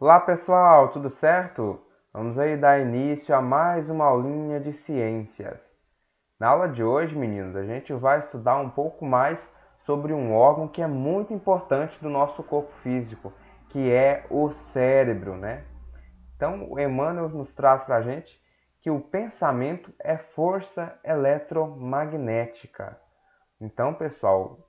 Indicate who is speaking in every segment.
Speaker 1: Olá pessoal, tudo certo? Vamos aí dar início a mais uma aulinha de ciências. Na aula de hoje, meninos, a gente vai estudar um pouco mais sobre um órgão que é muito importante do nosso corpo físico, que é o cérebro, né? Então, o Emmanuel nos traz para a gente que o pensamento é força eletromagnética. Então, pessoal,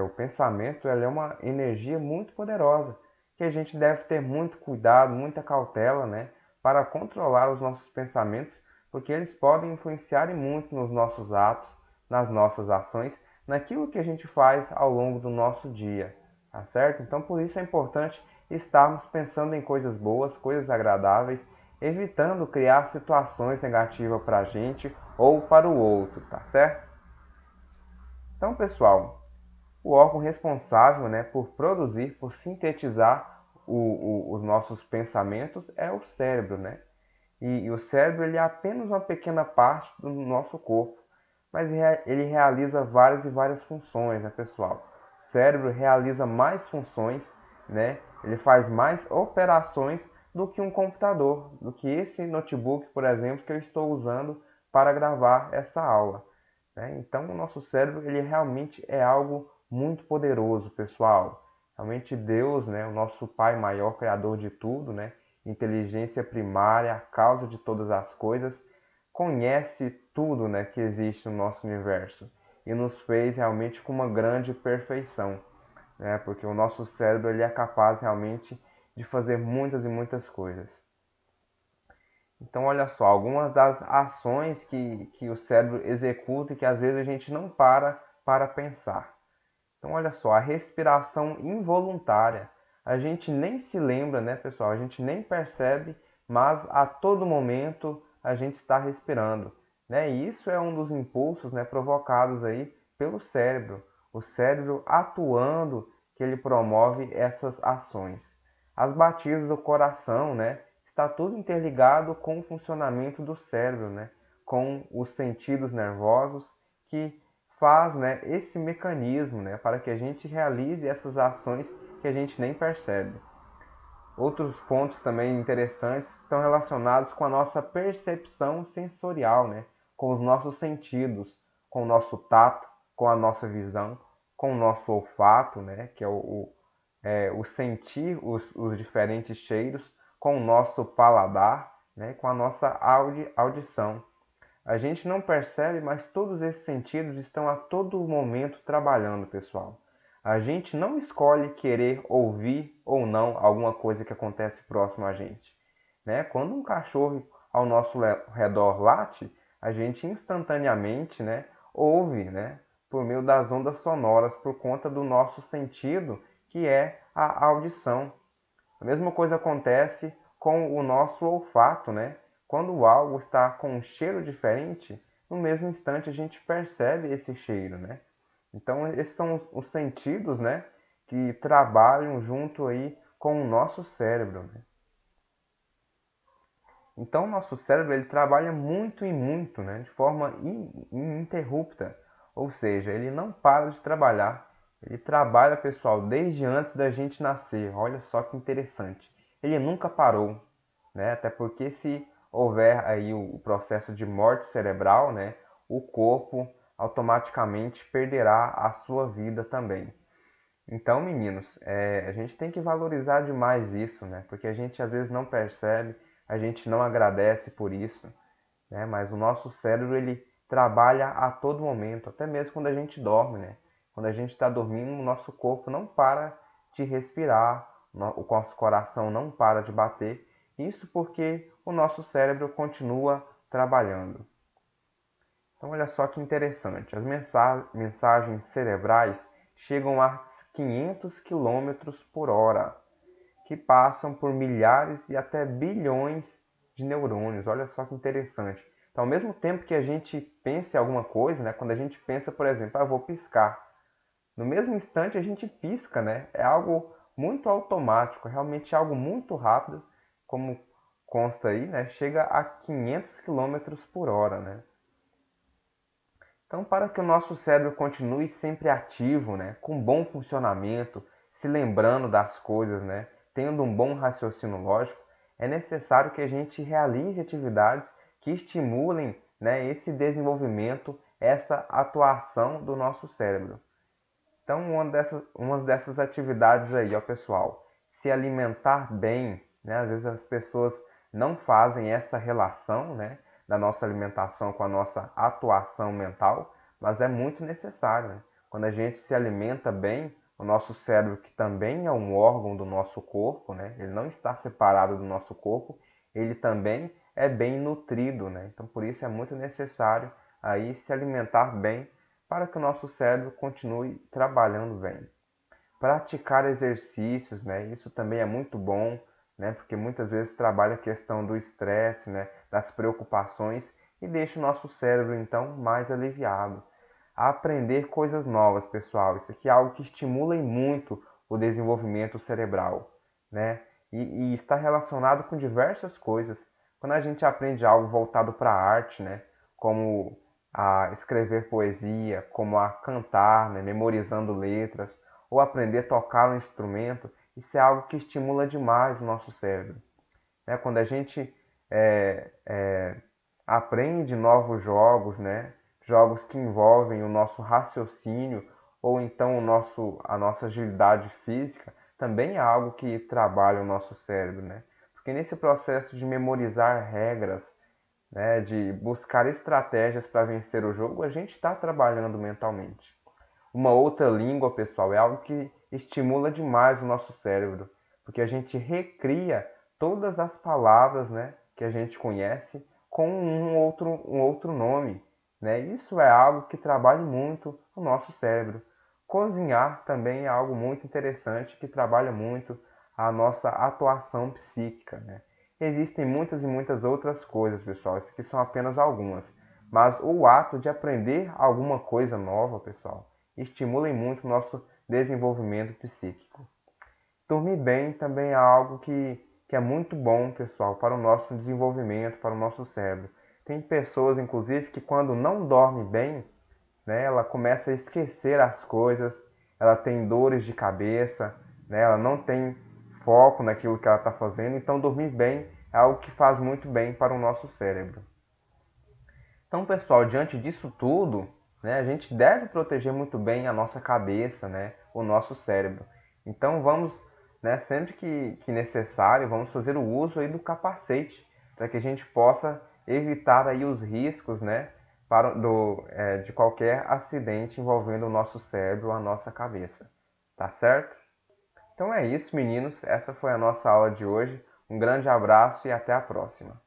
Speaker 1: o pensamento é uma energia muito poderosa que a gente deve ter muito cuidado, muita cautela, né, para controlar os nossos pensamentos, porque eles podem influenciar muito nos nossos atos, nas nossas ações, naquilo que a gente faz ao longo do nosso dia, tá certo? Então, por isso é importante estarmos pensando em coisas boas, coisas agradáveis, evitando criar situações negativas para a gente ou para o outro, tá certo? Então, pessoal, o órgão responsável, né, por produzir, por sintetizar os nossos pensamentos é o cérebro, né? E o cérebro ele é apenas uma pequena parte do nosso corpo, mas ele realiza várias e várias funções, né, pessoal? O cérebro realiza mais funções, né? Ele faz mais operações do que um computador, do que esse notebook, por exemplo, que eu estou usando para gravar essa aula, né? Então, o nosso cérebro ele realmente é algo muito poderoso, pessoal. Realmente Deus, né, o nosso Pai maior, criador de tudo, né, inteligência primária, a causa de todas as coisas, conhece tudo, né, que existe no nosso universo e nos fez realmente com uma grande perfeição, né, porque o nosso cérebro ele é capaz realmente de fazer muitas e muitas coisas. Então, olha só, algumas das ações que o cérebro executa e que às vezes a gente não para pensar. Então, olha só, a respiração involuntária. A gente nem se lembra, né, pessoal? A gente nem percebe, mas a todo momento a gente está respirando, né? E isso é um dos impulsos, né, provocados aí pelo cérebro. O cérebro atuando que ele promove essas ações. As batidas do coração, né? Está tudo interligado com o funcionamento do cérebro, né? Com os sentidos nervosos que faz, né, esse mecanismo, né, para que a gente realize essas ações que a gente nem percebe. Outros pontos também interessantes estão relacionados com a nossa percepção sensorial, né, com os nossos sentidos, com o nosso tato, com a nossa visão, com o nosso olfato, né, que é o sentir os diferentes cheiros, com o nosso paladar, né, com a nossa audição. A gente não percebe, mas todos esses sentidos estão a todo momento trabalhando, pessoal. A gente não escolhe querer ouvir ou não alguma coisa que acontece próximo a gente, né? Quando um cachorro ao nosso redor late, a gente instantaneamente, né, ouve, né, por meio das ondas sonoras, por conta do nosso sentido, que é a audição. A mesma coisa acontece com o nosso olfato, né? Quando algo está com um cheiro diferente, no mesmo instante a gente percebe esse cheiro, né? Então esses são os sentidos, né, que trabalham junto aí com o nosso cérebro, né? Então o nosso cérebro ele trabalha muito e muito, né, de forma ininterrupta, ou seja, ele não para de trabalhar. Ele trabalha, pessoal, desde antes da gente nascer. Olha só que interessante. Ele nunca parou, né? Até porque se houver aí o processo de morte cerebral, né, o corpo automaticamente perderá a sua vida também. Então, meninos, a gente tem que valorizar demais isso, né? Porque a gente às vezes não percebe, a gente não agradece por isso, né? Mas o nosso cérebro ele trabalha a todo momento, até mesmo quando a gente dorme, né? Quando a gente está dormindo, o nosso corpo não para de respirar, o nosso coração não para de bater. Isso porque o nosso cérebro continua trabalhando. Então, olha só que interessante. As mensagens cerebrais chegam a 500 quilômetros por hora, que passam por milhares e até bilhões de neurônios. Olha só que interessante. Então, ao mesmo tempo que a gente pensa em alguma coisa, né, quando a gente pensa, por exemplo, eu vou piscar, no mesmo instante a gente pisca, né? É algo muito automático, realmente algo muito rápido, como consta aí, né? Chega a 500 quilômetros por hora, né? Então, para que o nosso cérebro continue sempre ativo, né, com bom funcionamento, se lembrando das coisas, né, tendo um bom raciocínio lógico, é necessário que a gente realize atividades que estimulem, né, esse desenvolvimento, essa atuação do nosso cérebro. Então, uma dessas atividades aí, ó, pessoal, se alimentar bem, né? Às vezes as pessoas não fazem essa relação, né, da nossa alimentação com a nossa atuação mental, mas é muito necessário, né? Quando a gente se alimenta bem, o nosso cérebro, que também é um órgão do nosso corpo, né? Ele não está separado do nosso corpo, ele também é bem nutrido, né? Então, por isso é muito necessário aí se alimentar bem para que o nosso cérebro continue trabalhando bem. Praticar exercícios, né? Isso também é muito bom, né? Porque muitas vezes trabalha a questão do estresse, né? Das preocupações e deixa o nosso cérebro então mais aliviado. Aprender coisas novas, pessoal. Isso aqui é algo que estimula muito o desenvolvimento cerebral, né? E está relacionado com diversas coisas. Quando a gente aprende algo voltado para a arte, né? Como a escrever poesia, como a cantar, né? Memorizando letras, ou aprender a tocar um instrumento, isso é algo que estimula demais o nosso cérebro, né? Quando a gente aprende novos jogos, né? Jogos que envolvem o nosso raciocínio ou então a nossa agilidade física, também é algo que trabalha o nosso cérebro, né? Porque nesse processo de memorizar regras, né, de buscar estratégias para vencer o jogo, a gente está trabalhando mentalmente. Uma outra língua, pessoal, é algo que estimula demais o nosso cérebro, porque a gente recria todas as palavras, né, que a gente conhece com um outro nome, né? Isso é algo que trabalha muito o nosso cérebro. Cozinhar também é algo muito interessante que trabalha muito a nossa atuação psíquica, né? Existem muitas e muitas outras coisas, pessoal. Essas aqui são apenas algumas. Mas o ato de aprender alguma coisa nova, pessoal, estimula muito o nosso desenvolvimento psíquico. Dormir bem também é algo que é muito bom, pessoal, para o nosso desenvolvimento, para o nosso cérebro. Tem pessoas, inclusive, que quando não dorme bem, né, ela começa a esquecer as coisas, ela tem dores de cabeça, né, ela não tem foco naquilo que ela está fazendo. Então, dormir bem é algo que faz muito bem para o nosso cérebro. Então, pessoal, diante disso tudo, né, a gente deve proteger muito bem a nossa cabeça, né, o nosso cérebro. Então, vamos, né, sempre que necessário, vamos fazer o uso aí do capacete, para que a gente possa evitar aí os riscos, né, de qualquer acidente envolvendo o nosso cérebro, a nossa cabeça. Tá certo? Então é isso, meninos. Essa foi a nossa aula de hoje. Um grande abraço e até a próxima.